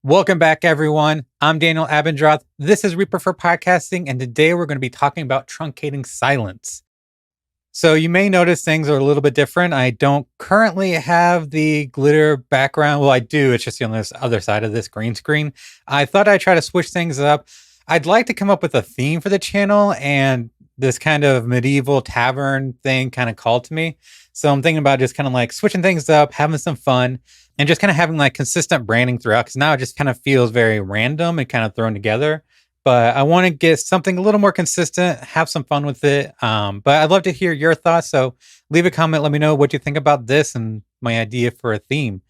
Welcome back, everyone. I'm Daniel Abendroth. This is Reaper for Podcasting, and today we're going to be talking about truncating silence. So you may notice things are a little bit different. I don't currently have the glitter background. Well, I do. It's just on this other side of this green screen. I thought I'd try to switch things up. I'd like to come up with a theme for the channel, and this kind of medieval tavern thing kind of called to me. So I'm thinking about just kind of like switching things up, having some fun, and just kind of having like consistent branding throughout, because now it just kind of feels very random and kind of thrown together. But I want to get something a little more consistent, have some fun with it. But I'd love to hear your thoughts. So leave a comment. Let me know what you think about this and my idea for a theme.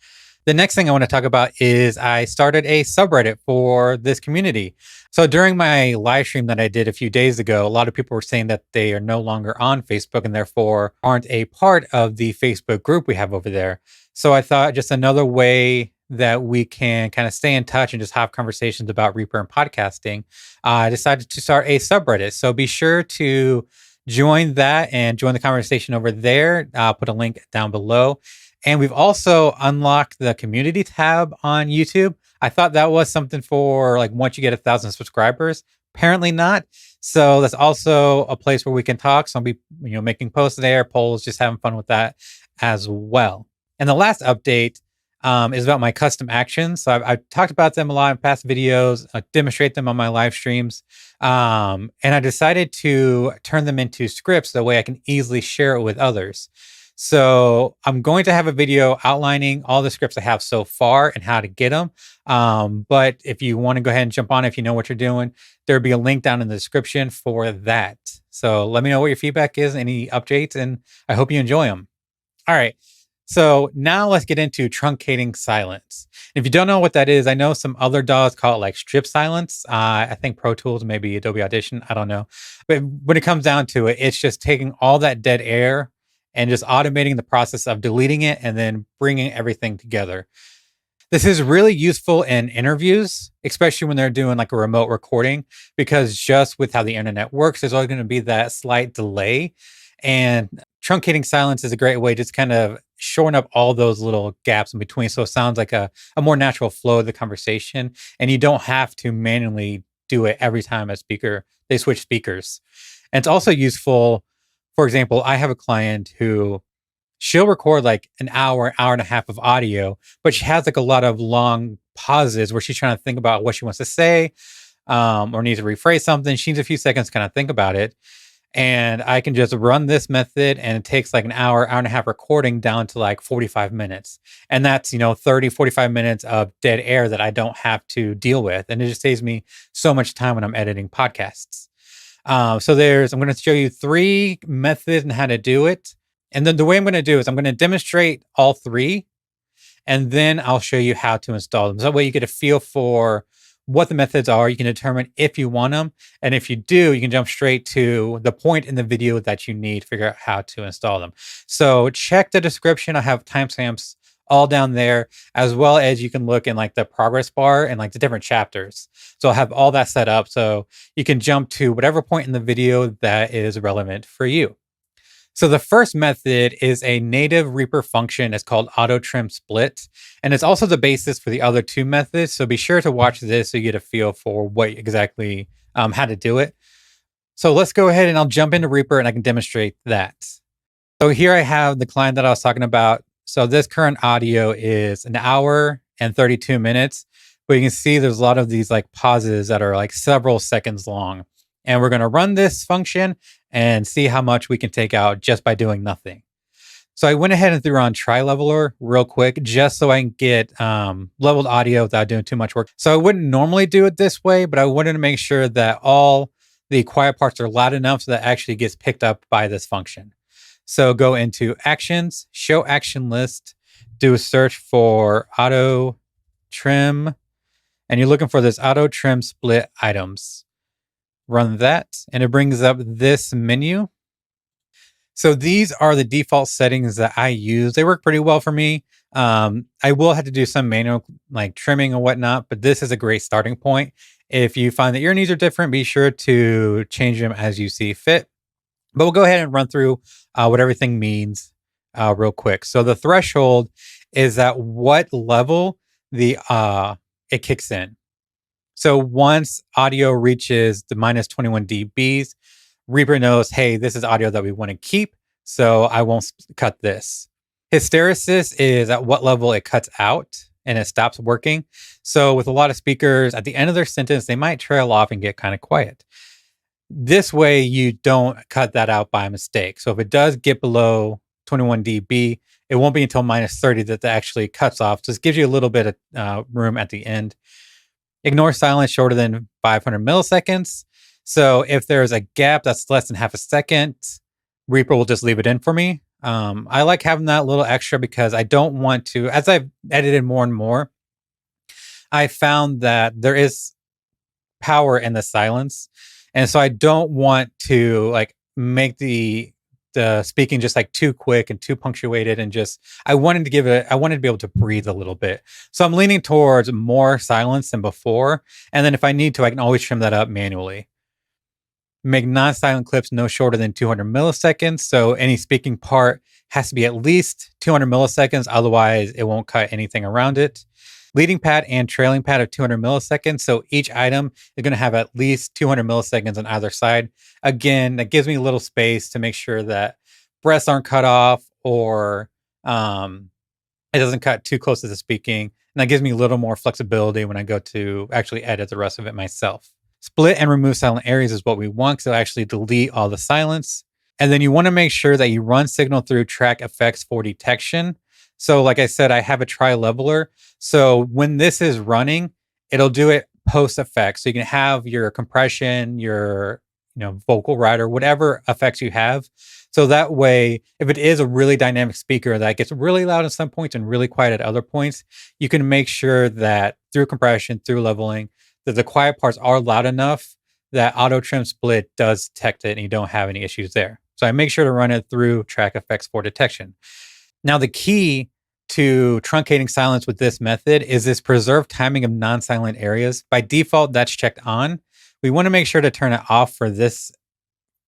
The next thing I want to talk about is I started a subreddit for this community. So during my live stream that I did a few days ago, a lot of people were saying that they are no longer on Facebook and therefore aren't a part of the Facebook group we have over there. So I thought just another way that we can kind of stay in touch and just have conversations about Reaper and podcasting, I decided to start a subreddit. So be sure to join that and join the conversation over there. I'll put a link down below. And we've also unlocked the community tab on YouTube. I thought that was something for like once you get 1,000 subscribers. Apparently not. So that's also a place where we can talk. So I'll be making posts there, polls, just having fun with that as well. And the last update is about my custom actions. So I've talked about them a lot in past videos. I demonstrate them on my live streams. And I decided to turn them into scripts. That way I can easily share it with others. So I'm going to have a video outlining all the scripts I have so far and how to get them. But if you want to go ahead and jump on, if you know what you're doing, there'll be a link down in the description for that. So let me know what your feedback is, any updates, and I hope you enjoy them. All right. So now let's get into truncating silence. If you don't know what that is, I know some other DAWs call it like strip silence. I think Pro Tools, maybe Adobe Audition, I don't know. But when it comes down to it, it's just taking all that dead air and just automating the process of deleting it and then bringing everything together. This is really useful in interviews, especially when they're doing like a remote recording, because just with how the internet works, there's always going to be that slight delay. And truncating silence is a great way to just kind of shorten up all those little gaps in between. So it sounds like a more natural flow of the conversation. And you don't have to manually do it every time they switch speakers. And it's also useful. For example, I have a client who she'll record like an hour and a half of audio, but she has like a lot of long pauses where she's trying to think about what she wants to say or needs to rephrase something. She needs a few seconds to kind of think about it. And I can just run this method and it takes like an hour and a half recording down to like 45 minutes. And that's, 30, 45 minutes of dead air that I don't have to deal with. And it just saves me so much time when I'm editing podcasts. I'm going to show you 3 methods and how to do it. And then the way I'm going to do is I'm going to demonstrate all 3, and then I'll show you how to install them. So that way you get a feel for what the methods are. You can determine if you want them. And if you do, you can jump straight to the point in the video that you need to figure out how to install them. So check the description. I have timestamps all down there, as well as you can look in like the progress bar and like the different chapters. So I'll have all that set up so you can jump to whatever point in the video that is relevant for you. So the first method is a native Reaper function. It's called auto trim split. And it's also the basis for the other 2 methods. So be sure to watch this so you get a feel for what exactly, how to do it. So let's go ahead and I'll jump into Reaper and I can demonstrate that. So here I have the client that I was talking about. So this current audio is an hour and 32 minutes, but you can see there's a lot of these like pauses that are like several seconds long. And we're going to run this function and see how much we can take out just by doing nothing. So I went ahead and threw on tri-leveler real quick, just so I can get leveled audio without doing too much work. So I wouldn't normally do it this way, but I wanted to make sure that all the quiet parts are loud enough so that it actually gets picked up by this function. So go into actions, show action list, do a search for auto trim, and you're looking for this auto trim split items. Run that, and it brings up this menu. So these are the default settings that I use. They work pretty well for me. I will have to do some manual like trimming and whatnot, but this is a great starting point. If you find that your needs are different, be sure to change them as you see fit. But we'll go ahead and run through what everything means real quick. So the threshold is at what level the it kicks in. So once audio reaches the minus 21 dBs, Reaper knows, hey, this is audio that we want to keep, so I won't cut this. Hysteresis is at what level it cuts out and it stops working. So with a lot of speakers, at the end of their sentence, they might trail off and get kind of quiet. This way, you don't cut that out by mistake. So if it does get below 21 dB, it won't be until minus 30 that actually cuts off. So this gives you a little bit of room at the end. Ignore silence shorter than 500 milliseconds. So if there's a gap that's less than half a second, Reaper will just leave it in for me. I like having that little extra because I don't want to, as I've edited more and more, I found that there is power in the silence. And so I don't want to like make the speaking just like too quick and too punctuated, and just I wanted to be able to breathe a little bit. So I'm leaning towards more silence than before. And then if I need to, I can always trim that up manually. Make non-silent clips no shorter than 200 milliseconds. So any speaking part has to be at least 200 milliseconds. Otherwise, it won't cut anything around it. Leading pad and trailing pad of 200 milliseconds. So each item is going to have at least 200 milliseconds on either side. Again, that gives me a little space to make sure that breaths aren't cut off, or it doesn't cut too close to the speaking. And that gives me a little more flexibility when I go to actually edit the rest of it myself. Split and remove silent areas is what we want. So actually delete all the silence. And then you want to make sure that you run signal through track effects for detection. So like I said, I have a tri-leveler. So when this is running, it'll do it post effects. So you can have your compression, your vocal rider, whatever effects you have. So that way, if it is a really dynamic speaker that gets really loud at some points and really quiet at other points, you can make sure that through compression, through leveling, that the quiet parts are loud enough that auto trim split does detect it and you don't have any issues there. So I make sure to run it through track effects for detection. Now, the key to truncating silence with this method is this preserve timing of non-silent areas. By default, that's checked on. We want to make sure to turn it off for this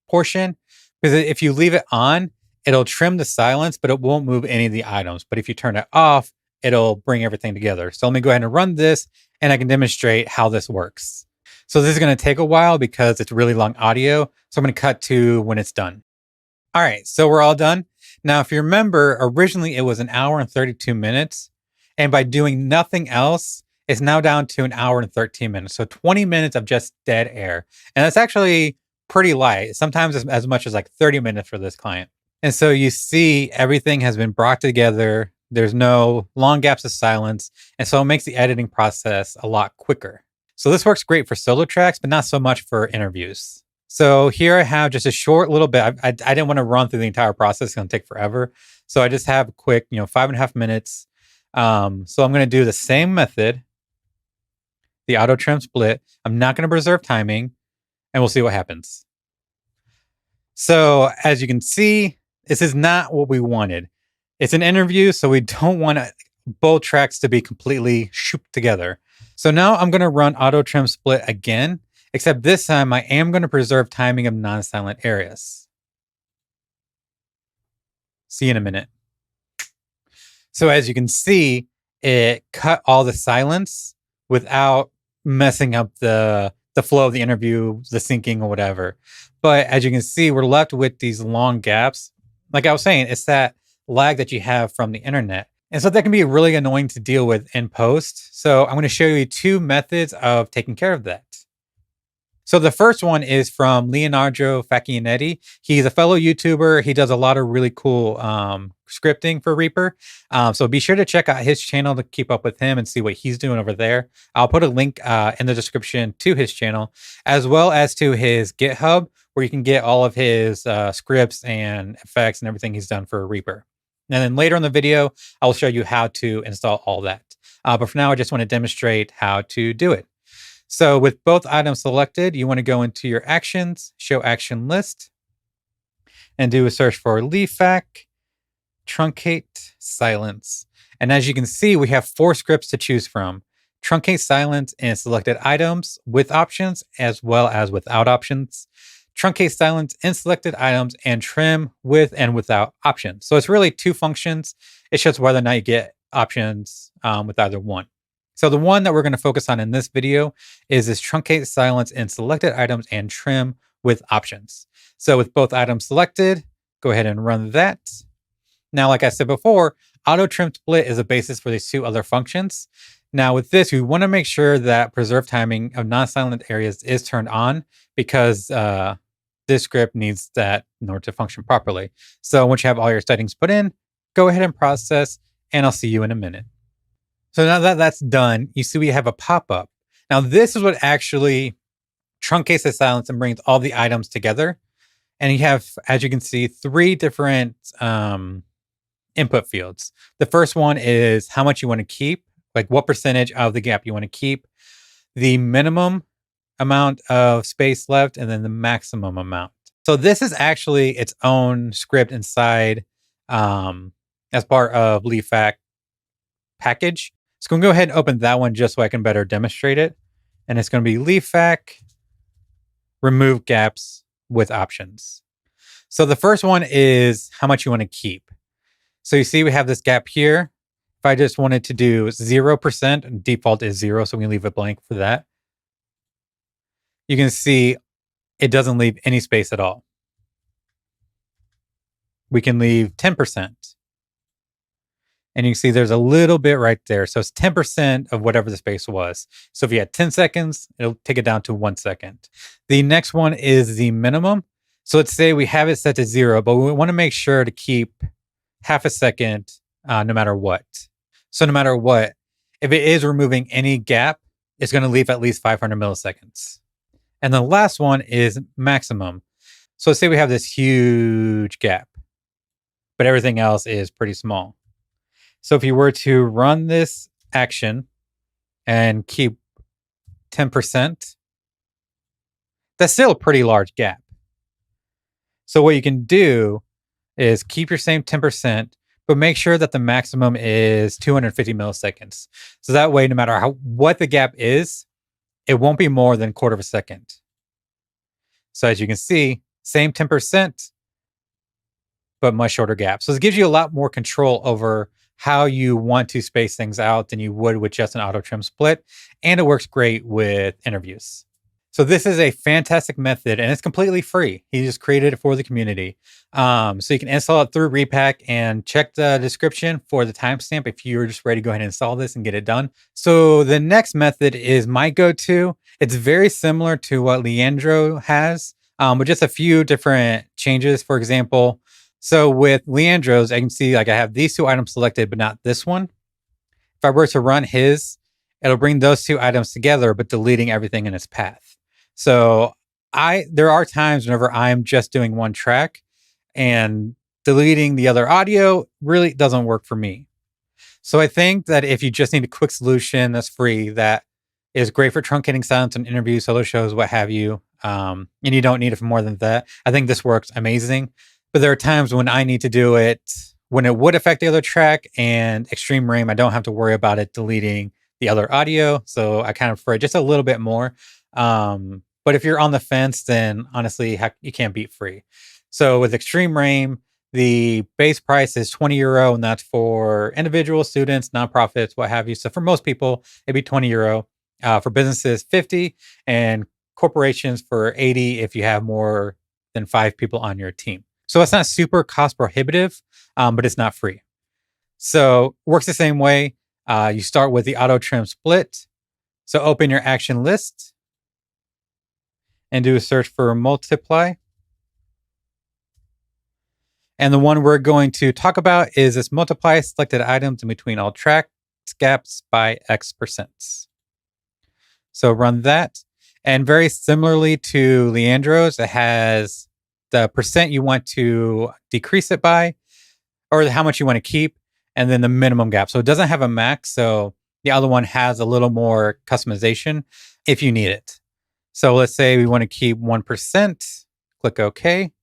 portion, because if you leave it on, it'll trim the silence, but it won't move any of the items. But if you turn it off, it'll bring everything together. So let me go ahead and run this, and I can demonstrate how this works. So this is going to take a while because it's really long audio. So I'm going to cut to when it's done. All right, so we're all done. Now, if you remember, originally it was an hour and 32 minutes. And by doing nothing else, it's now down to an hour and 13 minutes. So 20 minutes of just dead air. And that's actually pretty light. Sometimes as much as like 30 minutes for this client. And so you see everything has been brought together. There's no long gaps of silence. And so it makes the editing process a lot quicker. So this works great for solo tracks, but not so much for interviews. So here I have just a short little bit. I didn't want to run through the entire process. It's going to take forever. So I just have a quick, 5.5 minutes. So I'm going to do the same method, the auto trim split. I'm not going to preserve timing, and we'll see what happens. So as you can see, this is not what we wanted. It's an interview, so we don't want both tracks to be completely shooped together. So now I'm going to run auto trim split again. Except this time I am going to preserve timing of non-silent areas. See you in a minute. So as you can see, it cut all the silence without messing up the flow of the interview, the syncing or whatever. But as you can see, we're left with these long gaps. Like I was saying, it's that lag that you have from the internet. And so that can be really annoying to deal with in post. So I'm going to show you 2 methods of taking care of that. So the first one is from Leandro Facchinetti. He's a fellow YouTuber. He does a lot of really cool scripting for Reaper. So be sure to check out his channel to keep up with him and see what he's doing over there. I'll put a link in the description to his channel, as well as to his GitHub, where you can get all of his scripts and effects and everything he's done for Reaper. And then later in the video, I'll show you how to install all that. But for now, I just want to demonstrate how to do it. So with both items selected, you want to go into your actions, show action list, and do a search for ReaPack, truncate, silence. And as you can see, we have 4 scripts to choose from. Truncate silence in selected items with options, as well as without options. Truncate silence in selected items, and trim with and without options. So it's really 2 functions. It's just whether or not you get options with either one. So the one that we're going to focus on in this video is this truncate silence in selected items and trim with options. So with both items selected, go ahead and run that. Now, like I said before, auto trim split is a basis for these two other functions. Now with this, we want to make sure that preserve timing of non-silent areas is turned on because this script needs that in order to function properly. So once you have all your settings put in, go ahead and process, and I'll see you in a minute. So now that that's done, you see we have a pop-up. Now this is what actually truncates the silence and brings all the items together. And you have, as you can see, 3 different input fields. The first one is how much you want to keep, like what percentage of the gap you want to keep, the minimum amount of space left, and then the maximum amount. So this is actually its own script inside as part of ReaPack package. So I'm going to go ahead and open that one just so I can better demonstrate it. And it's going to be ReaPack remove gaps with options. So the first one is how much you want to keep. So you see we have this gap here. If I just wanted to do 0%, default is 0, so we can leave it blank for that. You can see it doesn't leave any space at all. We can leave 10%. And you can see there's a little bit right there. So it's 10% of whatever the space was. So if you had 10 seconds, it'll take it down to 1 second. The next one is the minimum. So let's say we have it set to 0, but we want to make sure to keep half a second no matter what. So no matter what, if it is removing any gap, it's going to leave at least 500 milliseconds. And the last one is maximum. So let's say we have this huge gap, but everything else is pretty small. So if you were to run this action and keep 10%, that's still a pretty large gap. So what you can do is keep your same 10%, but make sure that the maximum is 250 milliseconds. So that way, no matter what the gap is, it won't be more than 1/4 of a second. So as you can see, same 10%, but much shorter gap. So this gives you a lot more control over how you want to space things out than you would with just an auto trim split. And it works great with interviews. So this is a fantastic method and it's completely free. He just created it for the community. So you can install it through ReaPack and check the description for the timestamp if you're just ready to go ahead and install this and get it done. So the next method is my go-to. It's very similar to what Leandro has, with just a few different changes. For example, so with Leandro's, I can see like I have these 2 items selected, but not this one. If I were to run his, it'll bring those 2 items together, but deleting everything in its path. So there are times whenever I'm just doing one track and deleting the other audio really doesn't work for me. So I think that if you just need a quick solution that's free, that is great for truncating silence and interviews, solo shows, what have you, and you don't need it for more than that, I think this works amazing. But there are times when I need to do it when it would affect the other track, and ExtremRaym, I don't have to worry about it deleting the other audio. So I kind of prefer just a little bit more. But if you're on the fence, then honestly, heck, you can't beat free. So with ExtremRaym, the base price is €20, and that's for individual students, nonprofits, what have you. So for most people, it'd be €20. For businesses, 50, and corporations for 80 if you have more than 5 people on your team. So it's not super cost prohibitive, but it's not free. So works the same way. You start with the auto trim split. So open your action list and do a search for multiply. And the one we're going to talk about is this multiply selected items in between all track gaps by X%. So run that. And very similarly to Leandro's, it has the percent you want to decrease it by, or how much you want to keep, and then the minimum gap. So it doesn't have a max. So the other one has a little more customization if you need it. So let's say we want to keep 1%, click OK.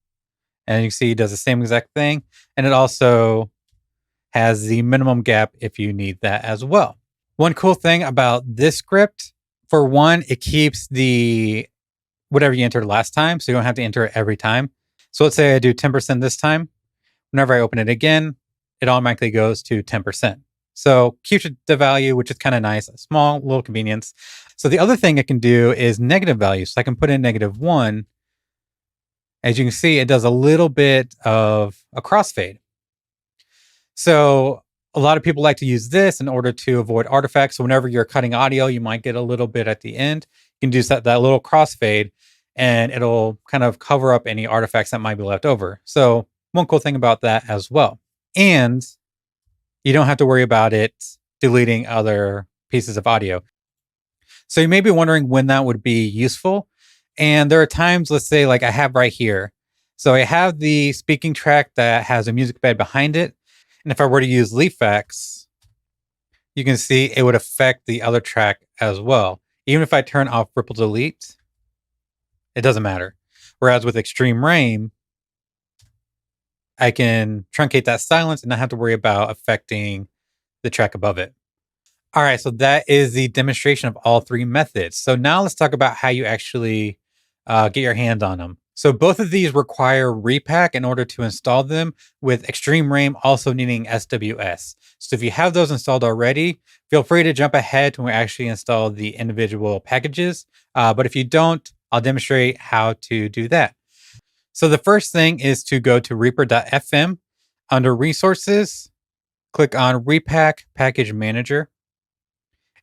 And you see it does the same exact thing. And it also has the minimum gap if you need that as well. One cool thing about this script, for one, it keeps the whatever you entered last time, so you don't have to enter it every time. So let's say I do 10% this time. Whenever I open it again, it automatically goes to 10%. So keeps the value, which is kind of nice, a small little convenience. So the other thing it can do is negative values. So I can put in -1. As you can see, it does a little bit of a crossfade. So a lot of people like to use this in order to avoid artifacts. So whenever you're cutting audio, you might get a little bit at the end. You can do that little crossfade, and it'll kind of cover up any artifacts that might be left over. So one cool thing about that as well. And you don't have to worry about it deleting other pieces of audio. So you may be wondering when that would be useful. And there are times, let's say, like I have right here. So I have the speaking track that has a music bed behind it. And if I were to use leaf effects, you can see it would affect the other track as well. Even if I turn off ripple delete, it doesn't matter. Whereas with ExtremRaym, I can truncate that silence and not have to worry about affecting the track above it. All right, so that is the demonstration of all three methods. So now let's talk about how you actually get your hand on them. So both of these require ReaPack in order to install them, with ExtremRaym also needing SWS. So if you have those installed already, feel free to jump ahead when we actually install the individual packages. But if you don't, I'll demonstrate how to do that. So the first thing is to go to reaper.fm. Under resources, click on ReaPack Package Manager.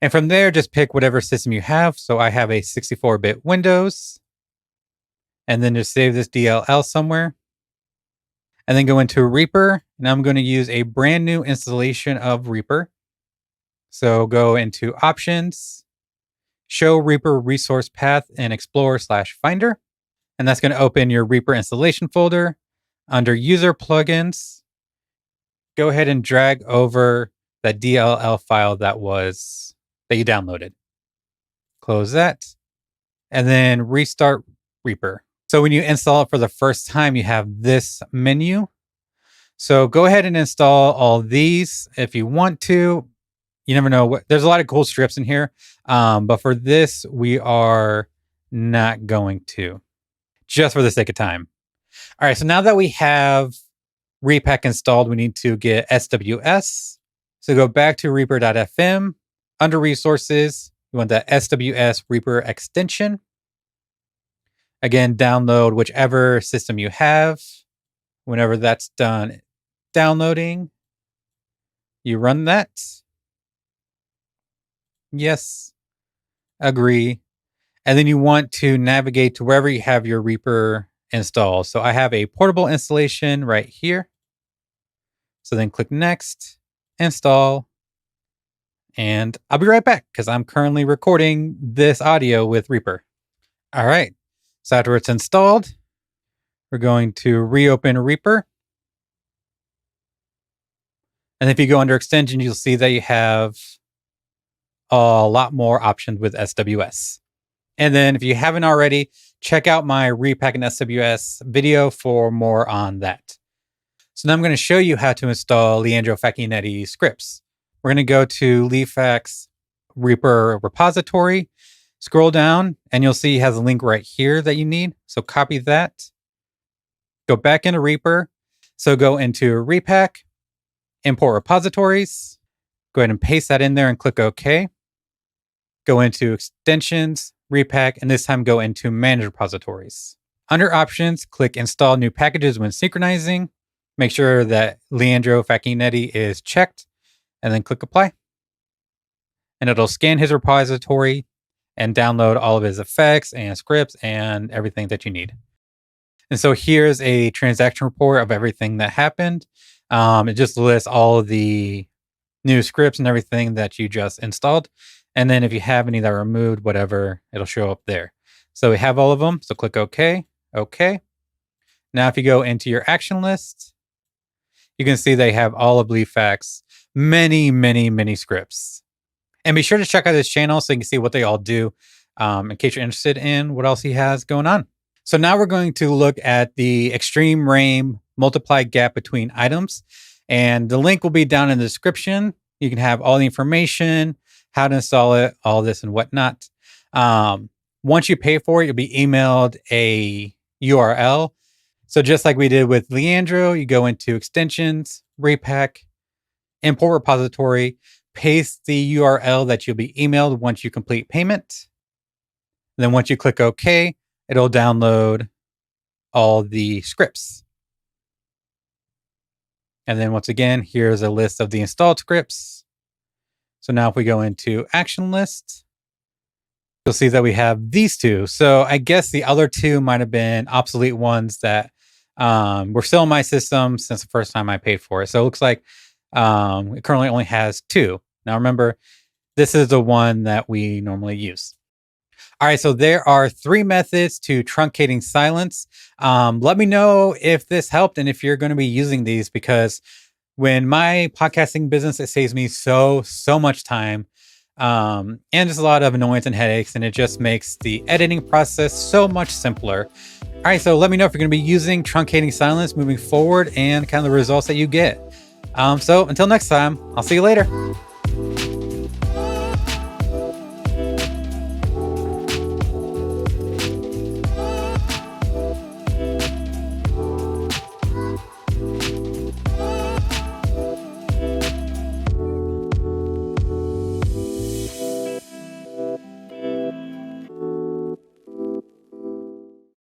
And from there, just pick whatever system you have. So I have a 64-bit Windows. And then just save this DLL somewhere. And then go into REAPER. And I'm going to use a brand new installation of REAPER. So go into Options, Show REAPER Resource Path in Explorer/Finder. And that's going to open your REAPER installation folder. Under User Plugins, go ahead and drag over that DLL file that you downloaded. Close that. And then restart REAPER. So when you install it for the first time, you have this menu. So go ahead and install all these if you want to. You never know. There's a lot of cool strips in here. But for this, we are not going to, just for the sake of time. All right, so now that we have ReaPack installed, we need to get SWS. So go back to reaper.fm. Under resources, you want that SWS REAPER extension. Again, download whichever system you have. Whenever that's done downloading, you run that. Yes. Agree. And then you want to navigate to wherever you have your REAPER installed. So I have a portable installation right here. So then click Next, Install, and I'll be right back because I'm currently recording this audio with REAPER. All right. So after it's installed, we're going to reopen REAPER. And if you go under extensions, you'll see that you have a lot more options with SWS. And then if you haven't already, check out my ReaPack and SWS video for more on that. So now I'm going to show you how to install Leandro Facchinetti scripts. We're going to go to Leafac's REAPER repository, scroll down, and you'll see he has a link right here that you need. So copy that, go back into REAPER. So go into ReaPack, import repositories, go ahead and paste that in there and click OK. Go into extensions, ReaPack, and this time go into manage repositories. Under options, click install new packages when synchronizing. Make sure that Leandro Facchinetti is checked, and then click apply. And it'll scan his repository and download all of his effects and scripts and everything that you need. And so here's a transaction report of everything that happened. It just lists all of the new scripts and everything that you just installed. And then if you have any that are removed, whatever, it'll show up there. So we have all of them. So click OK. OK. Now, if you go into your action list, you can see they have all of Leafac's many scripts. And be sure to check out his channel so you can see what they all do in case you're interested in what else he has going on. So now we're going to look at the ExtremRaym multiply gap between items. And the link will be down in the description. You can have all the information, how to install it, all this and whatnot. Once you pay for it, you'll be emailed a URL. So just like we did with Leandro, you go into extensions, ReaPack, import repository, paste the URL that you'll be emailed once you complete payment. Then once you click OK, it'll download all the scripts. And then once again, here's a list of the installed scripts. So now if we go into action list, you'll see that we have these two. So I guess the other two might have been obsolete ones that were still in my system since the first time I paid for it. So it looks like it currently only has two. Now remember, this is the one that we normally use. All right, so there are 3 methods to truncating silence. Let me know if this helped and if you're going to be using these, because when my podcasting business, it saves me so much time and just a lot of annoyance and headaches, and it just makes the editing process so much simpler. All right, so let me know if you're going to be using truncating silence moving forward and kind of the results that you get. So until next time, I'll see you later.